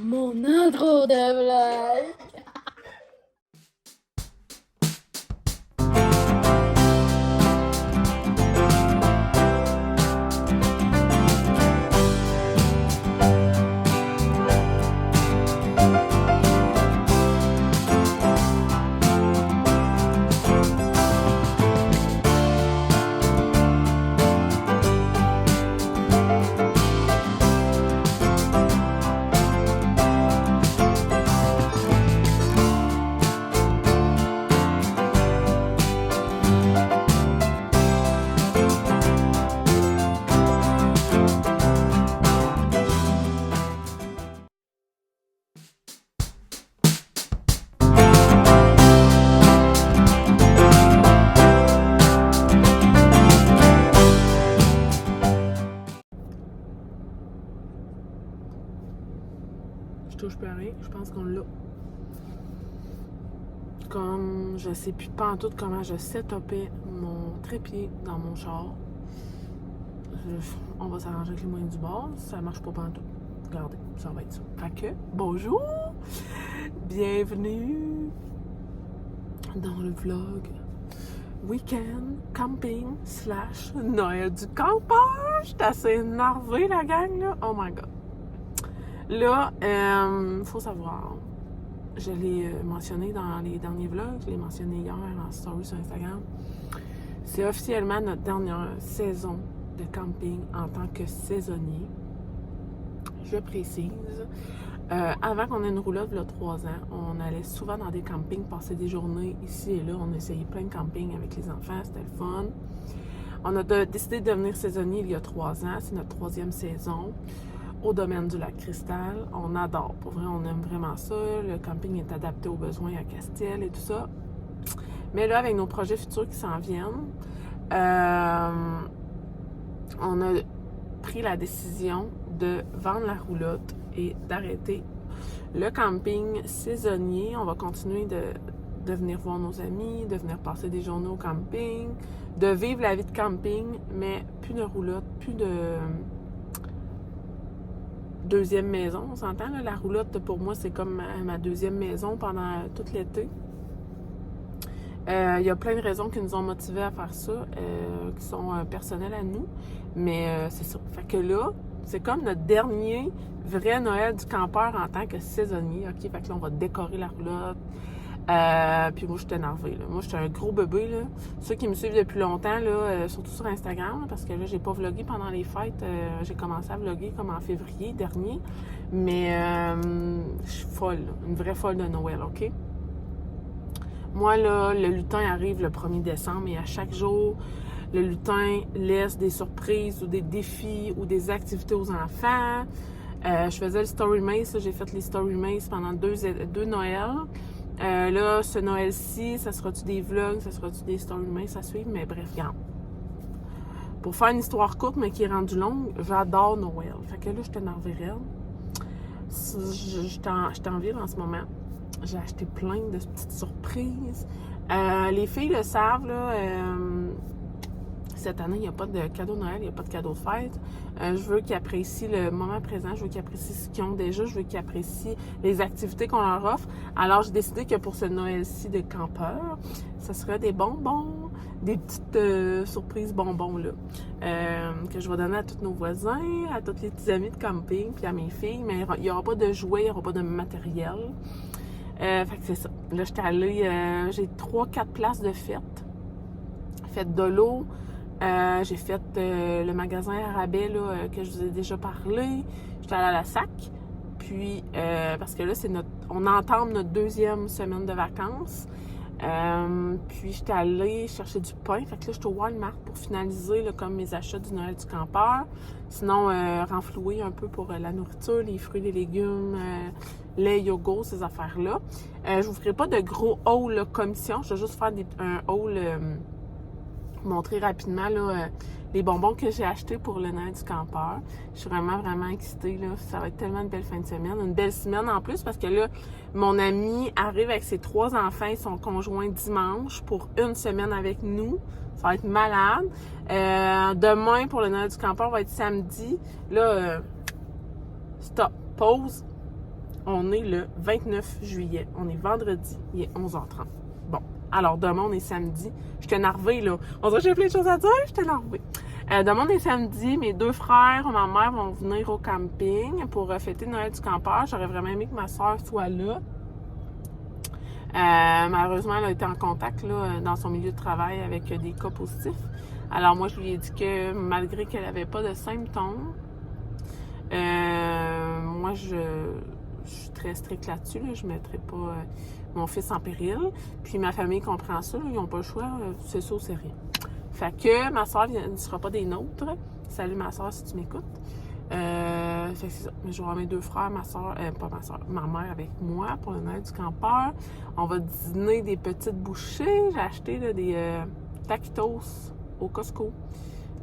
Mon intro de vlog. Je touche plus à rien, je pense qu'on l'a. Comme je sais plus pas en tout comment je setupais mon trépied dans mon char. On va s'arranger avec les moyens du bord. Ça marche pas pantoute. Regardez, ça va être ça. Fait que, bonjour! Bienvenue dans le vlog week-end camping / Noël du campeur. J'étais assez énervée, la gang, là. Oh my god. Là, faut savoir, je l'ai mentionné dans les derniers vlogs, je l'ai mentionné hier en story sur Instagram. C'est officiellement notre dernière saison de camping en tant que saisonnier. Je précise. Avant qu'on ait une roulotte, il y a 3 ans, on allait souvent dans des campings, passer des journées ici et là. On essayait plein de campings avec les enfants, c'était le fun. On a décidé de devenir saisonnier il y a 3 ans, c'est notre 3e saison. Au domaine du lac Cristal. On adore. Pour vrai, on aime vraiment ça. Le camping est adapté aux besoins à Castiel et tout ça. Mais là, avec nos projets futurs qui s'en viennent, on a pris la décision de vendre la roulotte et d'arrêter le camping saisonnier. On va continuer de venir voir nos amis, de venir passer des journées au camping, de vivre la vie de camping, mais plus de roulotte, plus de deuxième maison, on s'entend, là, la roulotte, pour moi, c'est comme ma deuxième maison pendant tout l'été. Il y a plein de raisons qui nous ont motivés à faire ça, qui sont personnelles à nous, mais c'est ça. Fait que là, c'est comme notre dernier vrai Noël du campeur en tant que saisonnier, OK? Fait que là, on va décorer la roulotte. Puis moi, je suis énervée, là. Moi, j'étais un gros bébé, là. Ceux qui me suivent depuis longtemps, là, surtout sur Instagram, là, parce que là, j'ai pas vlogué pendant les fêtes. J'ai commencé à vlogger comme en février dernier. Mais je suis folle, là. Une vraie folle de Noël, OK? Moi, là, le lutin arrive le 1er décembre et à chaque jour, le lutin laisse des surprises ou des défis ou des activités aux enfants. Je faisais le Story Maze, j'ai fait les Story Maze pendant deux Noëls. Là, ce Noël-ci, ça sera-tu des vlogs, ça sera-tu des story mails à suivre, mais bref, regarde. Pour faire une histoire courte, mais qui est rendue longue, j'adore Noël. Fait que là, je suis énervée raide. Je t'en ville en ce moment. J'ai acheté plein de petites surprises. Les filles le savent, là, cette année, il n'y a pas de cadeau de Noël, il n'y a pas de cadeau de fête. Je veux qu'ils apprécient le moment présent, je veux qu'ils apprécient ce qu'ils ont déjà, je veux qu'ils apprécient les activités qu'on leur offre. Alors, j'ai décidé que pour ce Noël-ci de campeur, ce serait des bonbons, des petites surprises bonbons, là, que je vais donner à tous nos voisins, à tous les petits amis de camping, puis à mes filles. Mais il n'y aura pas de jouets, il n'y aura pas de matériel. Fait que c'est ça. Là, j'étais allée, j'ai 3-4 places de fête. Fête de l'eau. J'ai fait le magasin à rabais là, que je vous ai déjà parlé. J'étais allée à la SAC. Puis, parce que là, on entame notre 2e semaine de vacances. Puis, j'étais allée chercher du pain. Fait que là, j'étais au Walmart pour finaliser là, comme mes achats du Noël du campeur. Sinon, renflouer un peu pour la nourriture, les fruits, les légumes, les yogourts, ces affaires-là. Je vous ferai pas de gros haul là, commission. Je vais juste faire un haul... montrer rapidement là, les bonbons que j'ai achetés pour le Noël du campeur. Je suis vraiment, vraiment excitée. Là. Ça va être tellement une belle fin de semaine. Une belle semaine en plus parce que là, mon ami arrive avec ses 3 enfants et son conjoint dimanche pour une semaine avec nous. Ça va être malade. Demain, pour le Noël du campeur, va être samedi. Là, stop, pause. On est le 29 juillet. On est vendredi. Il est 11h30. Bon. Alors, demain, on est samedi. Je suis énervée, là. On dirait que j'ai plein de choses à dire. Je suis énervée. Demain, on est samedi. Mes 2 frères et ma mère vont venir au camping pour fêter Noël du campeur. J'aurais vraiment aimé que ma soeur soit là. Malheureusement, elle a été en contact là, dans son milieu de travail avec des cas positifs. Alors, moi, je lui ai dit que malgré qu'elle n'avait pas de symptômes, moi, je suis très stricte là-dessus. Là. Je ne mettrai pas mon fils en péril. Puis ma famille comprend ça. Là. Ils n'ont pas le choix. C'est ça ou c'est rien. Fait que ma soeur ne sera pas des nôtres. Salut ma soeur si tu m'écoutes. Fait que c'est ça. Je vais avoir mes 2 frères, ma soeur, pas ma soeur, ma mère avec moi pour le Noël du campeur. On va dîner des petites bouchées. J'ai acheté là, des taquitos au Costco.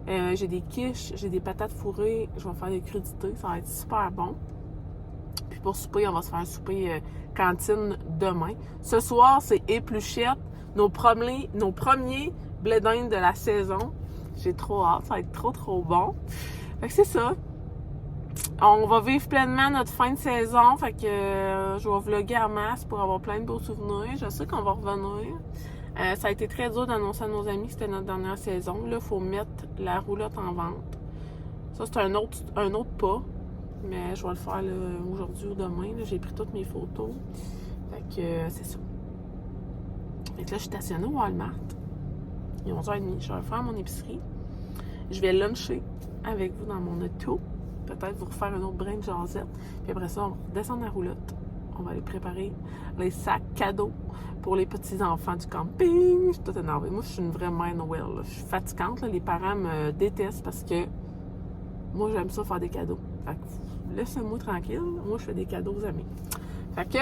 J'ai des quiches, j'ai des patates fourrées. Je vais faire des crudités. Ça va être super bon. Puis pour souper, on va se faire un souper cantine demain. Ce soir, c'est épluchette. Nos premiers blé d'Inde de la saison. J'ai trop hâte. Ça va être trop bon. Fait que c'est ça. On va vivre pleinement notre fin de saison. Fait que je vais vlogger en masse pour avoir plein de beaux souvenirs. Je sais qu'on va revenir. Ça a été très dur d'annoncer à nos amis que c'était notre dernière saison. Là, il faut mettre la roulotte en vente. Ça, c'est un autre pas. Mais je vais le faire là, aujourd'hui ou demain. Là. J'ai pris toutes mes photos. Fait que c'est ça. Fait que là, je suis stationnée au Walmart. Il est 11h30. Je vais faire mon épicerie. Je vais luncher avec vous dans mon auto. Peut-être vous refaire un autre brin de jasette. Puis après ça, on va descendre la roulotte. On va aller préparer les sacs cadeaux pour les petits-enfants du camping. Je suis toute énervée. Moi, je suis une vraie mère Noël. Là. Je suis fatigante. Là. Les parents me détestent parce que moi, j'aime ça faire des cadeaux. Fait que laissez-moi tranquille. Moi, je fais des cadeaux aux amis. Fait que,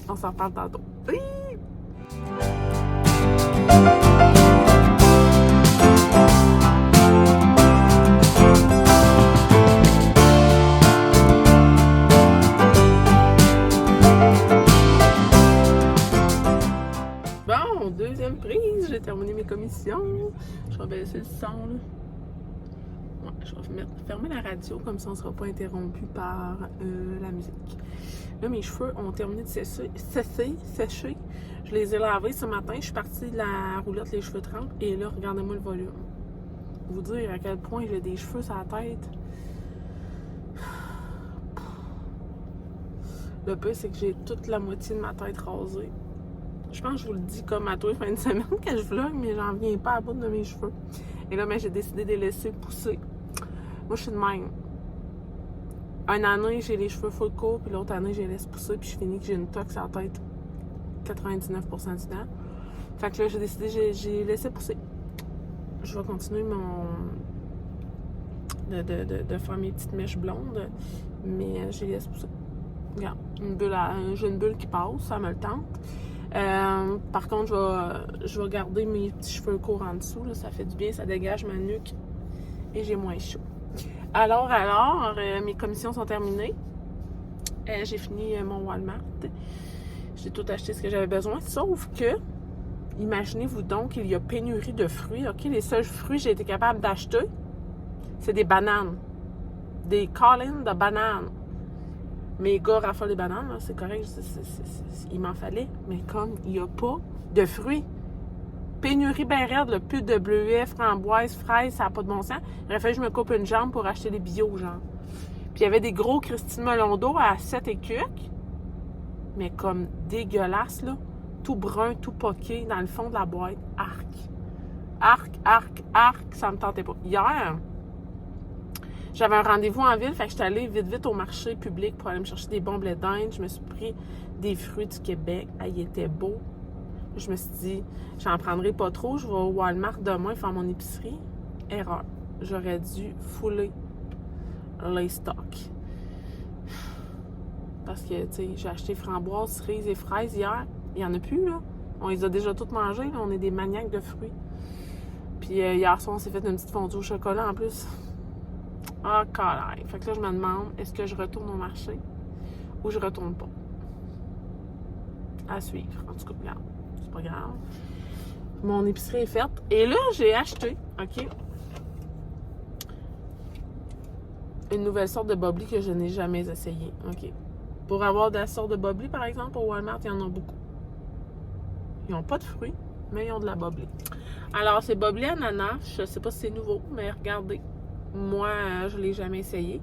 on s'en reparle tantôt. Oui! Bon, deuxième prise, j'ai terminé mes commissions. Je vais baisser le son, là. Ouais, je vais fermer la radio, comme ça on ne sera pas interrompu par la musique. Là, mes cheveux ont terminé de sécher. Je les ai lavés ce matin. Je suis partie de la roulotte, les cheveux trempent. Et là, regardez-moi le volume. Vous dire à quel point j'ai des cheveux sur la tête. Le pire, c'est que j'ai toute la moitié de ma tête rasée. Je pense que je vous le dis comme à tous les fins de semaine que je vlog, mais j'en viens pas à bout de mes cheveux. Et là, j'ai décidé de les laisser pousser. Moi, je suis de même. Une année, j'ai les cheveux full court, puis l'autre année, je les laisse pousser, puis je finis que j'ai une toque sur la tête 99% du temps. Fait que là, j'ai décidé, j'ai laissé pousser. Je vais continuer de faire mes petites mèches blondes, mais je les laisse pousser. Regarde, j'ai une bulle qui passe, ça me le tente. Par contre, je vais garder mes petits cheveux courts en dessous. Là, ça fait du bien, ça dégage ma nuque et j'ai moins chaud. Alors, mes commissions sont terminées. J'ai fini mon Walmart. J'ai tout acheté ce que j'avais besoin, sauf que, imaginez-vous donc qu'il y a pénurie de fruits. OK, les seuls fruits que j'ai été capable d'acheter, c'est des bananes. Des collines de bananes. Mes gars raffolent les bananes, là, c'est correct, il m'en fallait. Mais comme il n'y a pas de fruits, pénurie bien raide, là, plus de bleuets, framboises, fraises, ça n'a pas de bon sens. Il aurait fallu que je me coupe une jambe pour acheter des bio, genre. Puis il y avait des gros Christine melon d'eau à 7 écuques, mais comme dégueulasse, là, tout brun, tout poqué, dans le fond de la boîte. Arc, ça me tentait pas. Hier, j'avais un rendez-vous en ville, fait que j'étais allée vite au marché public pour aller me chercher des bons blés d'Inde. Je me suis pris des fruits du Québec. Ah, ils étaient beaux. Je me suis dit, j'en prendrai pas trop. Je vais au Walmart demain faire mon épicerie. Erreur. J'aurais dû fouler les stocks. Parce que, tu sais, j'ai acheté framboises, cerises et fraises hier. Il n'y en a plus, là. On les a déjà toutes mangées, là. On est des maniaques de fruits. Puis hier soir, on s'est fait une petite fondue au chocolat en plus. Ah, carré. Fait que là, je me demande, est-ce que je retourne au marché ou je retourne pas? À suivre. En tout cas, regarde, c'est pas grave. Mon épicerie est faite. Et là, j'ai acheté, OK, une nouvelle sorte de bubbly que je n'ai jamais essayé, OK? Pour avoir des sortes de bubbly, par exemple, au Walmart, il y en a beaucoup. Ils n'ont pas de fruits, mais ils ont de la bubbly. Alors, c'est bubbly ananas. Je ne sais pas si c'est nouveau, mais regardez. Moi, je ne l'ai jamais essayé.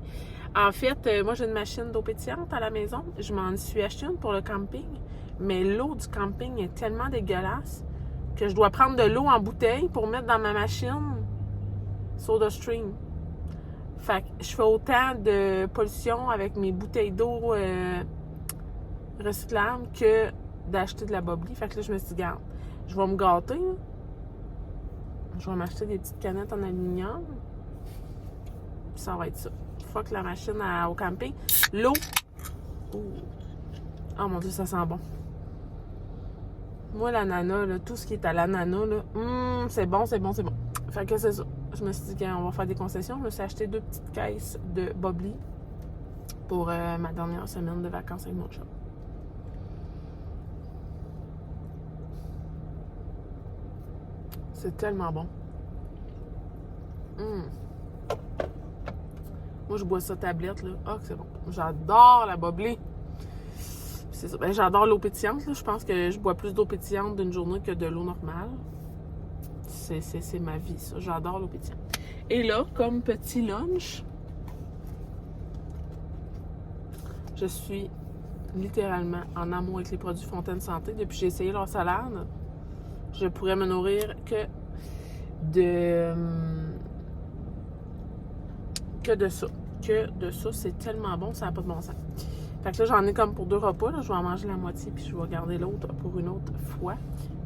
En fait, moi, j'ai une machine d'eau pétillante à la maison. Je m'en suis acheté une pour le camping. Mais l'eau du camping est tellement dégueulasse que je dois prendre de l'eau en bouteille pour mettre dans ma machine SodaStream. Fait que je fais autant de pollution avec mes bouteilles d'eau recyclables que d'acheter de la bubbly. Fait que là, je me suis dit, regarde, je vais me gâter. Là. Je vais m'acheter des petites canettes en aluminium. Puis ça va être ça. Fuck la machine au camping. L'eau. Oh mon Dieu, ça sent bon. Moi, l'ananas, là, tout ce qui est à l'ananas, là, c'est bon, c'est bon, c'est bon. Fait que c'est ça. Je me suis dit qu'on va faire des concessions. Je me suis acheté 2 petites caisses de bubbly pour ma dernière semaine de vacances avec mon chat. C'est tellement bon. Moi, je bois ça tablette, là. Ah, c'est bon. J'adore la bubbly. C'est ça. Ben, j'adore l'eau pétillante, là. Je pense que je bois plus d'eau pétillante d'une journée que de l'eau normale. C'est ma vie, ça. J'adore l'eau pétillante. Et là, comme petit lunch, je suis littéralement en amour avec les produits Fontaine Santé. Depuis que j'ai essayé leur salade, je pourrais me nourrir que de ça. Que de ça, c'est tellement bon, ça n'a pas de bon sens. Fait que là, j'en ai comme pour 2 repas. Là. Je vais en manger la moitié, puis je vais garder l'autre pour une autre fois.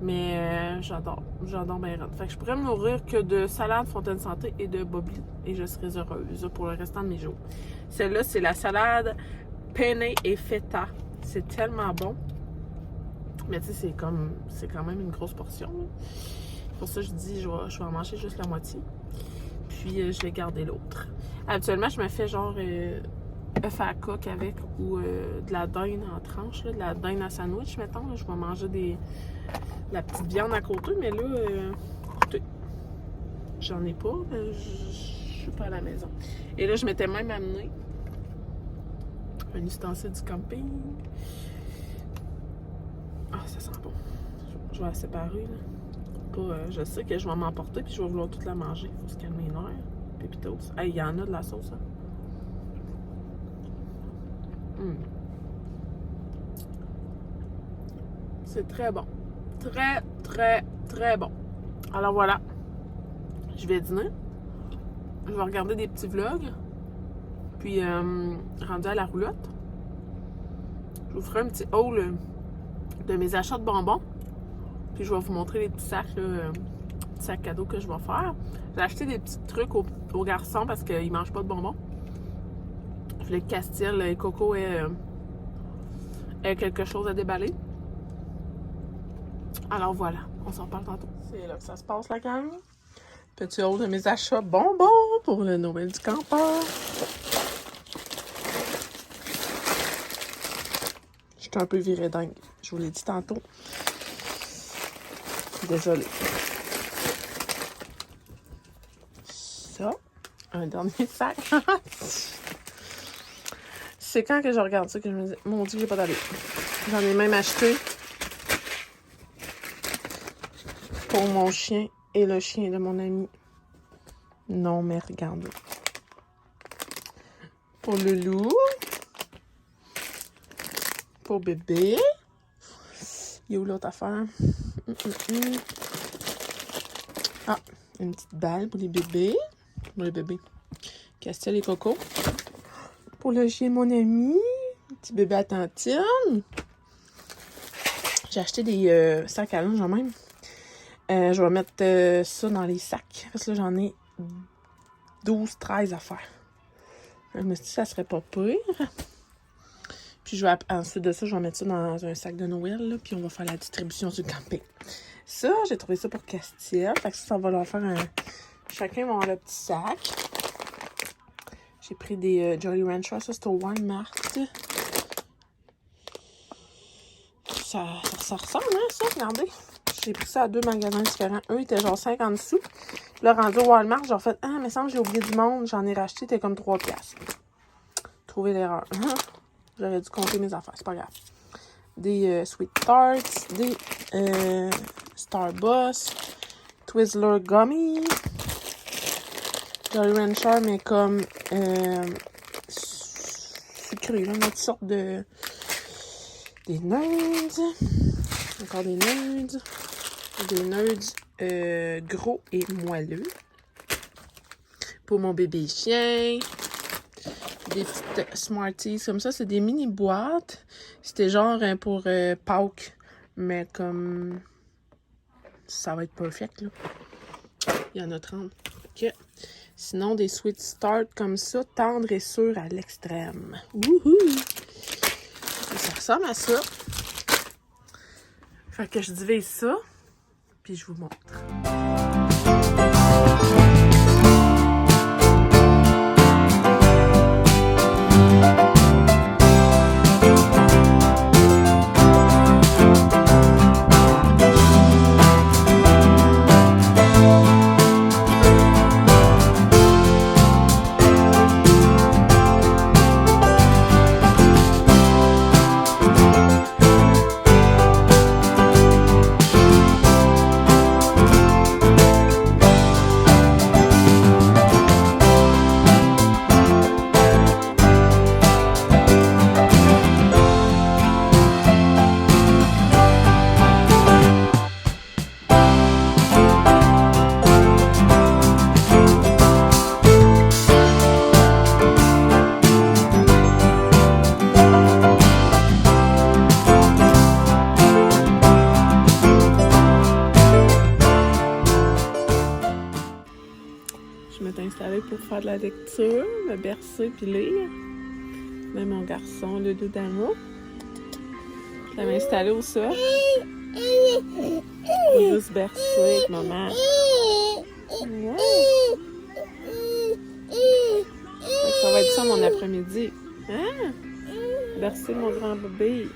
Mais j'adore bien raide. Fait que je pourrais me nourrir que de salade Fontaine Santé et de bubbly. Et je serais heureuse pour le restant de mes jours. Celle-là, c'est la salade penne et feta. C'est tellement bon. Mais tu sais, c'est quand même une grosse portion. Là. Pour ça, je dis, je vais en manger juste la moitié. Puis, je vais garder l'autre. Habituellement, je me fais genre œuf à la coque avec ou de la dinde en tranches, là, de la dinde à sandwich, mettons. Là. Je vais manger la petite viande à côté, mais là, écoutez, j'en ai pas. Je suis pas à la maison. Et là, je m'étais même amené un ustensile du camping. Ah, ça sent bon. Je vais la séparer, là. Je sais que je vais m'emporter puis je vais vouloir toute la manger. Faut se calmer les nerfs. Pépitos. Hey, il y en a de la sauce, hein? C'est très bon. Très, très, très bon. Alors voilà. Je vais dîner. Je vais regarder des petits vlogs. Puis, rendu à la roulotte, je vous ferai un petit haul de mes achats de bonbons. Puis je vais vous montrer les petits sacs, là, petits sacs cadeaux que je vais faire. J'ai acheté des petits trucs aux garçons parce qu'ils ne mangent pas de bonbons. Je voulais que Castille et Coco aient quelque chose à déballer. Alors voilà, on s'en parle tantôt. C'est là que ça se passe, la gang. Petit haul de mes achats bonbons pour le Noël du campeur. Je suis un peu virée dingue. Je vous l'ai dit tantôt. Désolée. Ça, un dernier sac. C'est quand que je regarde ça que je me dis, mon Dieu, j'ai pas d'allure. J'en ai même acheté pour mon chien et le chien de mon ami. Non, mais regarde. Pour le loup. Pour bébé. Il y a où l'autre affaire? Ah, une petite balle pour les bébés. Pour les bébés. Castille et Coco. Pour le chien, mon ami. Petit bébé à Tantine. J'ai acheté des sacs à linge en même. Je vais mettre ça dans les sacs. Parce que là, j'en ai 12-13 à faire. Je me suis dit, ça serait pas pire. Puis ensuite de ça, je vais mettre ça dans un sac de Noël. Là, puis on va faire la distribution sur le camping. Ça, j'ai trouvé ça pour Castille. Fait que ça va leur faire un... Chacun va avoir le petit sac. J'ai pris des Jolly Ranchers. Ça, c'est au Walmart. Ça ressemble, hein, ça? Regardez. J'ai pris ça à 2 magasins différents. Eux, ils étaient genre 50 sous. Là, rendu au Walmart, j'ai fait, ah, mais semble que j'ai oublié du monde. J'en ai racheté, c'était comme 3$. Trouver l'erreur. J'aurais dû compter mes affaires, c'est pas grave. Des Sweet Tarts, des Starburst, Twizzler Gummy, Jolly Rancher, mais comme sucré, là, une autre sorte de... Des Nerds, encore des Nerds gros et moelleux. Pour mon bébé chien, des petites Smarties comme ça, c'est des mini boîtes. C'était genre pour Pâques, mais comme ça va être perfect là. Il y en a 30. Ok. Sinon, des Sweet Start comme ça, tendre et sûr à l'extrême. Wouhou! Ça ressemble à ça. Fait que je divise ça, puis je vous montre. Je m'étais installée pour faire de la lecture, me bercer puis lire. Même mon garçon, le dos d'amour. Je l'avais installé au sol. Pour juste bercer avec maman. Ouais. Ça va être ça mon après-midi. Hein? Bercer mon grand bébé.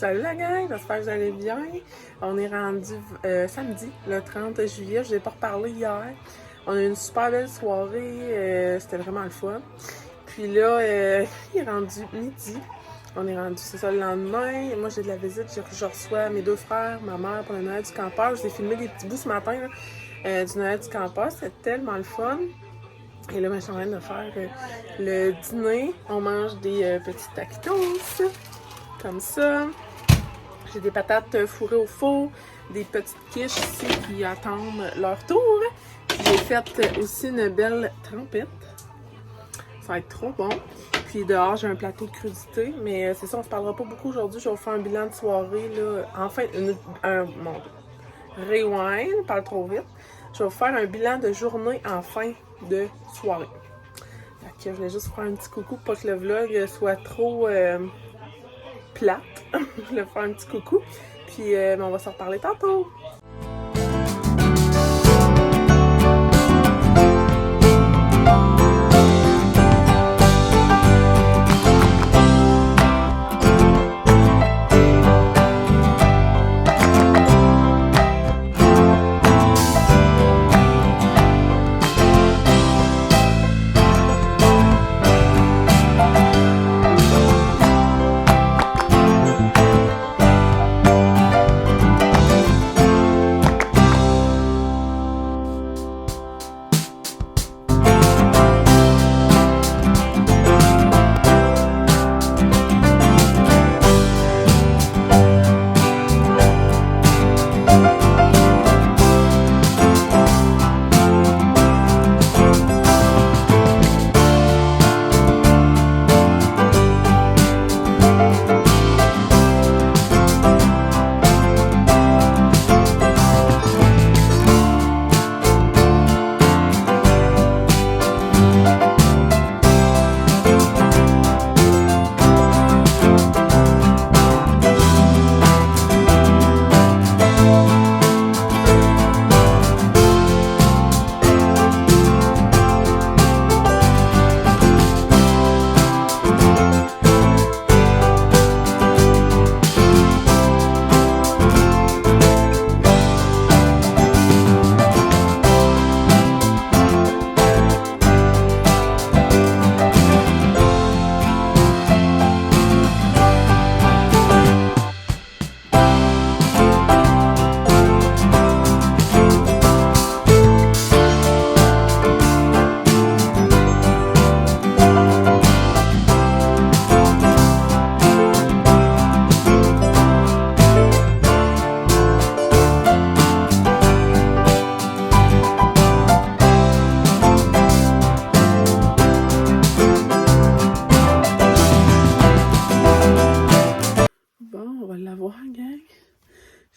Salut la gang, j'espère que vous allez bien. On est rendu samedi, le 30 juillet. Je n'ai pas reparlé hier. On a eu une super belle soirée. C'était vraiment le fun. Puis là, il est rendu midi. On est rendu, c'est ça, le lendemain. Moi, j'ai de la visite. Je reçois mes deux frères, ma mère pour le Noël du campeur. Je vous ai filmé des petits bouts ce matin là, du Noël du campeur. C'était tellement le fun. Et là, je suis en train de faire le dîner. On mange des petits taquitos, comme ça. J'ai des patates fourrées au four, des petites quiches ici qui attendent leur tour. J'ai fait aussi une belle trempette. Ça va être trop bon. Puis dehors, j'ai un plateau de crudité. Mais c'est ça, on se parlera pas beaucoup aujourd'hui. Je vais vous faire un bilan de soirée. Là. Enfin, rewind, je parle trop vite. Je vais vous faire un bilan de journée en fin de soirée. Fait que je voulais juste faire un petit coucou pour pas que le vlog soit trop plate. Je voulais faire un petit coucou. Puis on va se reparler tantôt.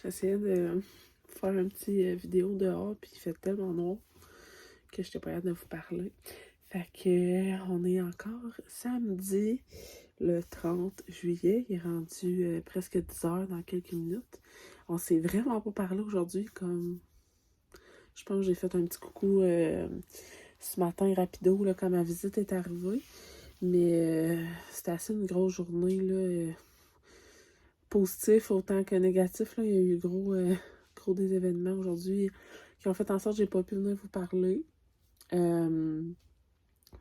J'essayais de faire un petit vidéo dehors, puis il fait tellement noir que je n'étais pas capable de vous parler. Fait que on est encore samedi, le 30 juillet. Il est rendu presque 10 h dans quelques minutes. On s'est vraiment pas parlé aujourd'hui, comme... Je pense que j'ai fait un petit coucou ce matin rapido, là, quand ma visite est arrivée. Mais c'était assez une grosse journée, là. Positif autant que négatif, là. Il y a eu gros des événements aujourd'hui qui ont fait en sorte que j'ai pas pu venir vous parler. Même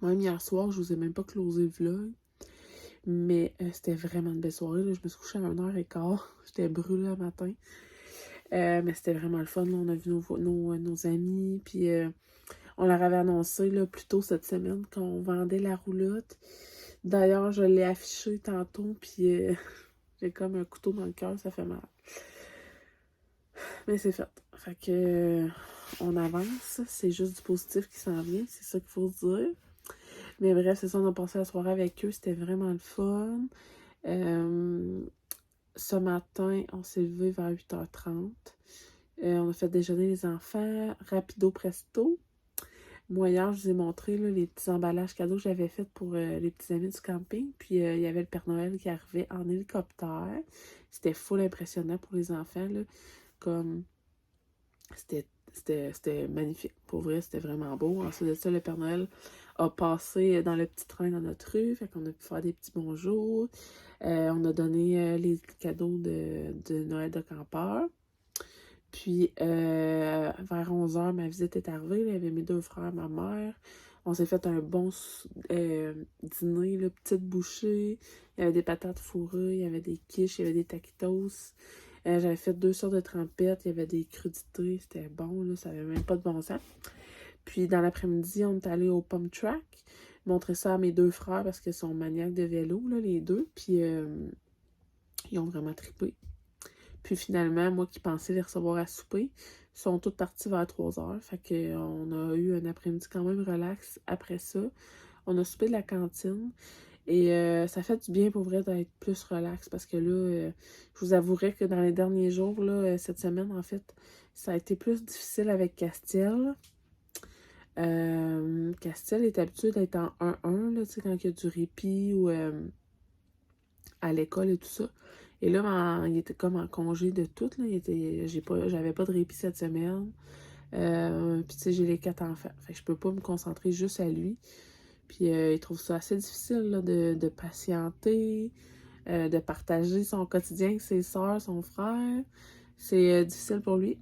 hier soir, je vous ai même pas closé le vlog. Mais c'était vraiment une belle soirée, là. Je me suis couchée à 1h15. J'étais brûlée le matin. Mais c'était vraiment le fun, là. On a vu nos amis. Puis on leur avait annoncé là, plus tôt cette semaine qu'on vendait la roulotte. D'ailleurs, je l'ai affiché tantôt. Puis j'ai comme un couteau dans le cœur, ça fait mal. Mais c'est fait. Fait que on avance. C'est juste du positif qui s'en vient. C'est ça qu'il faut se dire. Mais bref, c'est ça, on a passé la soirée avec eux. C'était vraiment le fun. Ce matin, on s'est levé vers 8h30. On a fait déjeuner les enfants. Rapido presto. Moi, hier, je vous ai montré là, les petits emballages cadeaux que j'avais faits pour les petits amis du camping. Puis, il y avait le Père Noël qui arrivait en hélicoptère. C'était full impressionnant pour les enfants, là. Comme, c'était magnifique. Pour vrai, c'était vraiment beau. Ensuite de ça, le Père Noël a passé dans le petit train dans notre rue. Fait qu'on a pu faire des petits bonjours. On a donné les cadeaux de Noël de campeur. Puis, vers 11h, ma visite est arrivée. Là, il y avait mes 2 frères, ma mère. On s'est fait un bon dîner, là, petite bouchée. Il y avait des patates fourrées, il y avait des quiches, il y avait des taquitos. J'avais fait 2 sortes de trempettes, il y avait des crudités. C'était bon, là, ça avait même pas de bon sens. Puis, dans l'après-midi, on est allé au pump track. Montrer ça à mes 2 frères parce qu'ils sont maniaques de vélo, là, les deux. Puis, ils ont vraiment trippé. Puis finalement, moi qui pensais les recevoir à souper, ils sont tous partis vers 3h. Fait qu'on a eu un après-midi quand même relax après ça. On a soupé de la cantine. Et ça fait du bien pour vrai d'être plus relax parce que là, je vous avouerai que dans les derniers jours, là, cette semaine, en fait, ça a été plus difficile avec Castiel. Castiel est habitué d'être en 1-1, là, tu sais, quand il y a du répit ou à l'école et tout ça. Et là, il était comme en congé de tout, là. J'avais pas de répit cette semaine. Puis tu sais, j'ai les 4 enfants. Fait que je peux pas me concentrer juste à lui. Puis il trouve ça assez difficile, là, de patienter, de partager son quotidien avec ses soeurs, son frère. C'est difficile pour lui.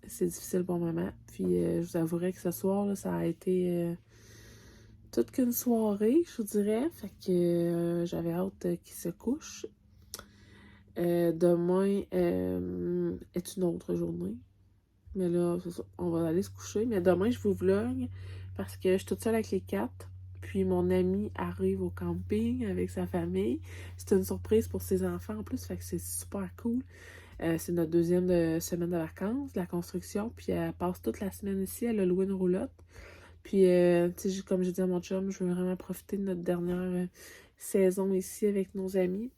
C'est difficile pour maman. Puis je vous avouerai que ce soir, là, ça a été toute qu'une soirée, je vous dirais. Fait que j'avais hâte qu'il se couche. Demain est une autre journée. Mais là, c'est ça, on va aller se coucher. Mais demain, je vous vlog parce que je suis toute seule avec les 4. Puis mon ami arrive au camping avec sa famille. C'est une surprise pour ses enfants en plus, fait que c'est super cool. C'est notre deuxième semaine de vacances, de la construction. Puis elle passe toute la semaine ici. Elle a loué une roulotte. Puis, tu sais, comme j'ai dit à mon chum, je veux vraiment profiter de notre dernière saison ici avec nos amis.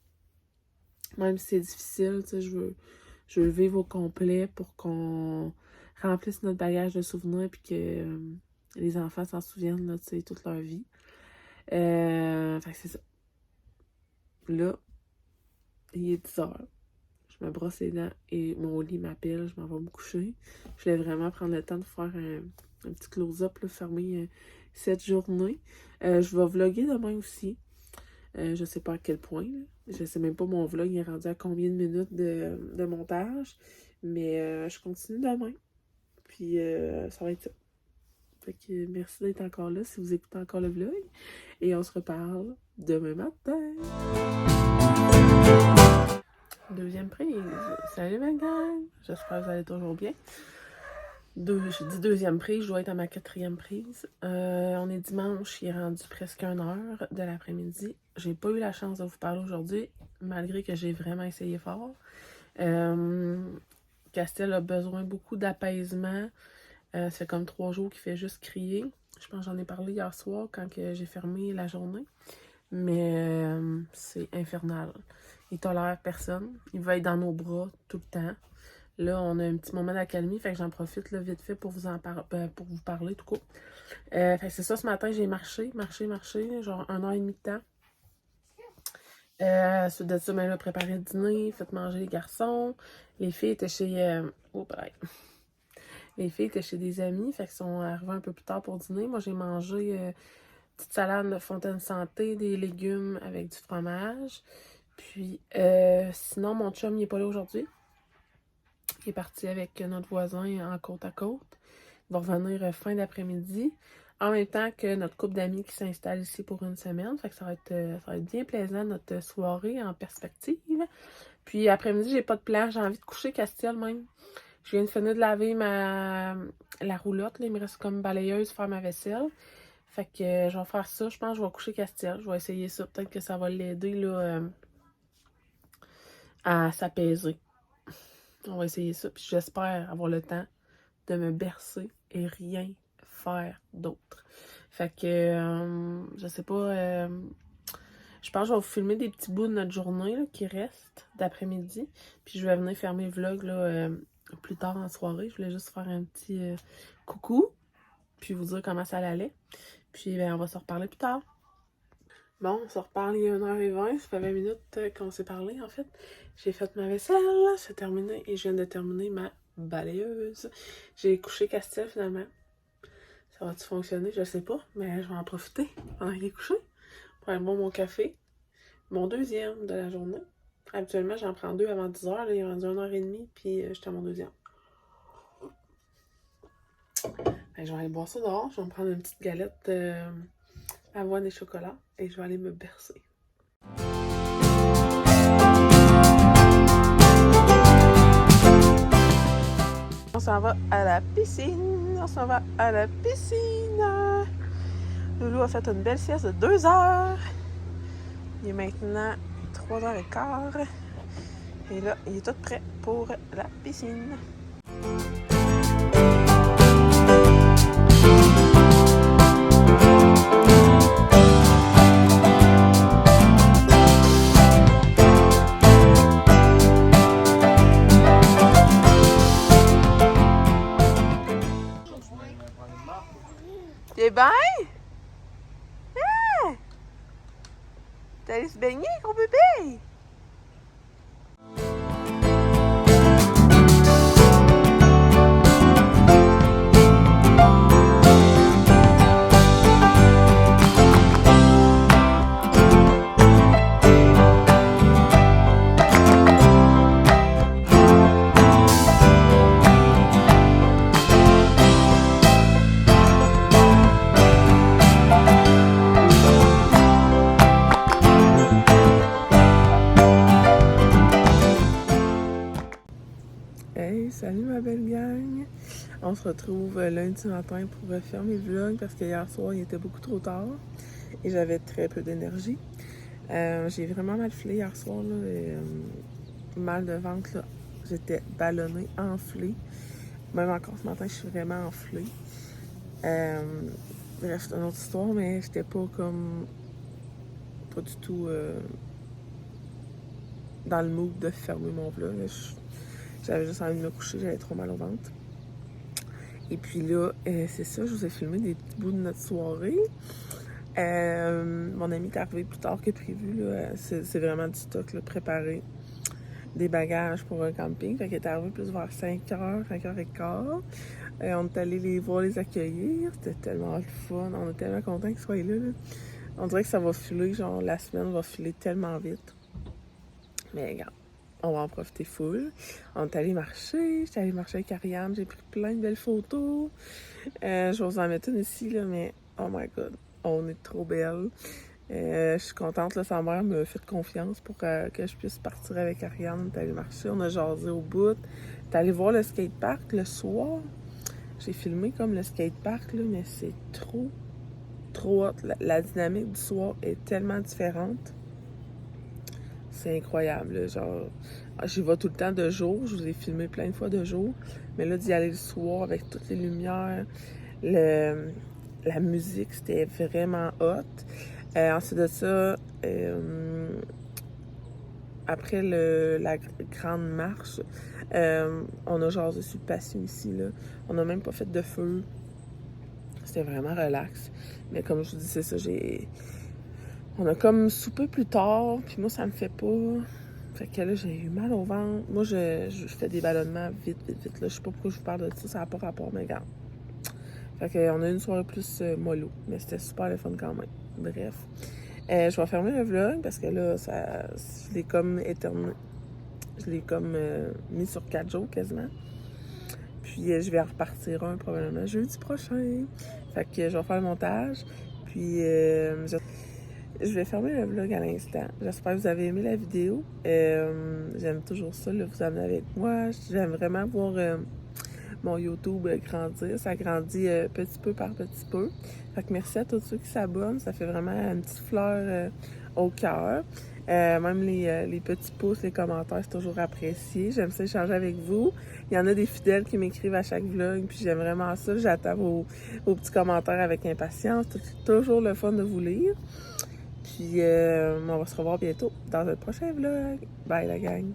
Même si c'est difficile, tu sais, je veux vivre au complet pour qu'on remplisse notre bagage de souvenirs puis que les enfants s'en souviennent, là, tu sais, toute leur vie. Fait que c'est ça. Là, il est 10h. Je me brosse les dents et mon lit m'appelle, je m'en vais me coucher. Je voulais vraiment prendre le temps de faire un petit close-up, là, fermer cette journée. Je vais vlogger demain aussi. Je sais pas à quel point, là. Je sais même pas mon vlog il est rendu à combien de minutes de montage. Mais je continue demain. Puis ça va être ça. Fait que merci d'être encore là si vous écoutez encore le vlog. Et on se reparle demain matin. Deuxième prise. Salut ma gang! J'espère que vous allez toujours bien. Je dis deuxième prise, je dois être à ma 4e prise. On est dimanche, il est rendu presque 1h de l'après-midi. J'ai pas eu la chance de vous parler aujourd'hui, malgré que j'ai vraiment essayé fort. Castel a besoin beaucoup d'apaisement. Ça fait comme 3 jours qu'il fait juste crier. Je pense que j'en ai parlé hier soir quand j'ai fermé la journée. Mais c'est infernal. Il tolère personne. Il va être dans nos bras tout le temps. Là, on a un petit moment d'accalmie, fait que j'en profite là, vite fait pour pour vous parler tout court. Fait que c'est ça, ce matin, j'ai marché, genre 1h30 de temps. Suite de ça, ben là, préparé le dîner, fait manger les garçons. Les filles étaient chez... Les filles étaient chez des amis, fait qu'elles sont arrivées un peu plus tard pour dîner. Moi, j'ai mangé petite salade de Fontaine Santé, des légumes avec du fromage. Puis, sinon, mon chum, il est pas là aujourd'hui. Il est parti avec notre voisin en côte à côte. Il va revenir fin d'après-midi. En même temps que notre couple d'amis qui s'installe ici pour une semaine. Fait que ça va être bien plaisant, notre soirée en perspective. Puis après-midi, j'ai pas de plan. J'ai envie de coucher Castiel même. Je viens de finir de laver la roulotte. Là. Il me reste comme balayeuse, faire ma vaisselle. Fait que je vais faire ça. Je pense que je vais coucher Castiel. Je vais essayer ça. Peut-être que ça va l'aider là, à s'apaiser. On va essayer ça. Puis j'espère avoir le temps de me bercer et rien faire d'autre. Fait que, je sais pas, je pense que je vais vous filmer des petits bouts de notre journée là, qui restent d'après-midi. Puis je vais venir fermer le vlog là, plus tard en soirée. Je voulais juste faire un petit coucou. Puis vous dire comment ça allait. Puis ben, on va se reparler plus tard. Bon, on se reparle il y a 1h20. Ça fait 20 minutes qu'on s'est parlé en fait. J'ai fait ma vaisselle, c'est terminé. Et je viens de terminer ma balayeuse. J'ai couché Castiel finalement. Ça va-tu fonctionner? Je sais pas, mais je vais en profiter pendant qu'il est couché pour aller boire mon café. Mon deuxième de la journée. Habituellement, j'en prends 2 avant 10h. Là, il est rendu 1h30, puis j'étais à mon deuxième. Je vais aller boire ça dehors. Je vais me prendre une petite galette avoine et chocolat et je vais aller me bercer. On s'en va à la piscine. On s'en va à la piscine. Loulou a fait une belle sieste de 2 heures. Il est maintenant 3h15. Et là, il est tout prêt pour la piscine. T'es bien? Ah! T'es allé se baigner, gros bébé? Hey, salut ma belle gang! On se retrouve lundi matin pour faire mes vlogs parce que hier soir il était beaucoup trop tard et j'avais très peu d'énergie. J'ai vraiment mal filé hier soir, là, mal de ventre, là. J'étais ballonnée, enflée. Même encore ce matin, je suis vraiment enflée. Bref, c'est une autre histoire, mais j'étais pas comme... pas du tout dans le mood de fermer mon vlog. J'avais juste envie de me coucher, j'avais trop mal au ventre. Et puis là, c'est ça, je vous ai filmé des petits bouts de notre soirée. Mon ami est arrivé plus tard que prévu, là. C'est vraiment du stock, là, préparé. Des bagages pour un camping. Fait qu'il est arrivé plus vers 5h, 5h15. On est allé les voir, les accueillir. C'était tellement le fun. On est tellement contents qu'ils soient là. On dirait que ça va filer, genre la semaine va filer tellement vite. Mais regarde. On va en profiter full. On est allé marcher. J'étais allée marcher avec Ariane. J'ai pris plein de belles photos. Je vais vous en mettre une ici, là, mais oh my god, on est trop belle. Je suis contente, là, sa mère m'a fait confiance pour que je puisse partir avec Ariane. On est allé marcher, on a jasé au bout. On est allé voir le skatepark le soir. J'ai filmé comme le skatepark, là, mais c'est trop hot. La dynamique du soir est tellement différente. C'est incroyable, là, genre, j'y vais tout le temps de jour, je vous ai filmé plein de fois de jour, mais là, d'y aller le soir avec toutes les lumières, la musique, c'était vraiment hot. Ensuite de ça, après la grande marche, on a jasé sur le patio ici, là. On n'a même pas fait de feu. C'était vraiment relax. Mais comme je vous dis, c'est ça, on a comme soupé plus tard, puis moi, ça me fait pas. Fait que là, j'ai eu mal au ventre. Moi, je fais des ballonnements vite. Là, je sais pas pourquoi je vous parle de ça n'a pas rapport, mais regarde. Fait qu'on a eu une soirée plus mollo, mais c'était super le fun quand même. Bref. Je vais fermer le vlog parce que là, je l'ai comme mis sur 4 jours quasiment. Puis je vais en repartir un probablement jeudi prochain. Fait que je vais faire le montage. Puis je vais fermer le vlog à l'instant. J'espère que vous avez aimé la vidéo. J'aime toujours ça, là, vous amener avec moi. J'aime vraiment voir mon YouTube grandir. Ça grandit petit peu par petit peu. Fait que merci à tous ceux qui s'abonnent. Ça fait vraiment une petite fleur au cœur. Même les petits pouces, les commentaires, c'est toujours apprécié. J'aime ça échanger avec vous. Il y en a des fidèles qui m'écrivent à chaque vlog, puis j'aime vraiment ça. J'attends vos petits commentaires avec impatience. C'est toujours le fun de vous lire. Puis on va se revoir bientôt dans un prochain vlog. Bye la gang!